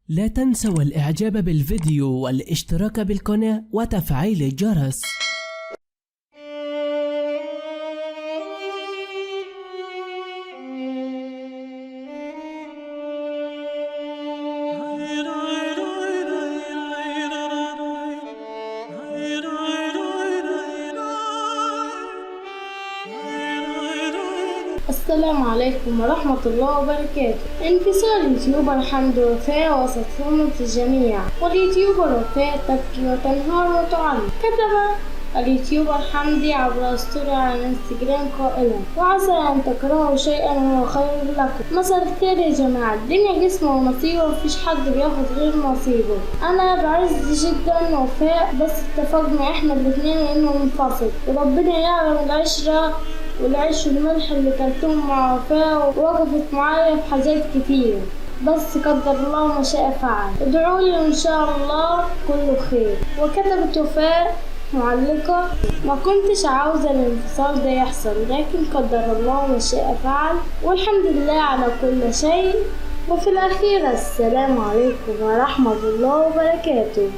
لا تنسوا الإعجاب بالفيديو والاشتراك بالقناة وتفعيل الجرس. السلام عليكم ورحمة الله وبركاته. انفصال يوتيوبر حمد ووفاء وسط صدمة الجميع، واليوتيوبر وفاء تبكي وتنهار وتعلق. كتب اليوتيوبر حمدي عبر ستوري على الانستجرام قائلا: وعسى أن تكرهوا شيئا وهو خير لكم. مساء الخير يا جماعة، الدنيا جسم ونصيب ومفيش حد بياخد غير نصيبه. أنا بعز جدا وفاء، بس اتفقنا احنا الاتنين انه منفصل، وربنا يعلم العشرة والعيش والملح اللي كلتهم مع وفاء، ووقفت معايا في حاجات كتير، بس قدر الله ما شاء فعل. ادعولي وإن شاء الله كله خير. وكتبت وفاء معلقة: ما كنتش عاوزة الانفصال ده يحصل، لكن قدر الله ما شاء فعل، والحمد لله على كل شيء. وفي الأخير السلام عليكم ورحمة الله وبركاته.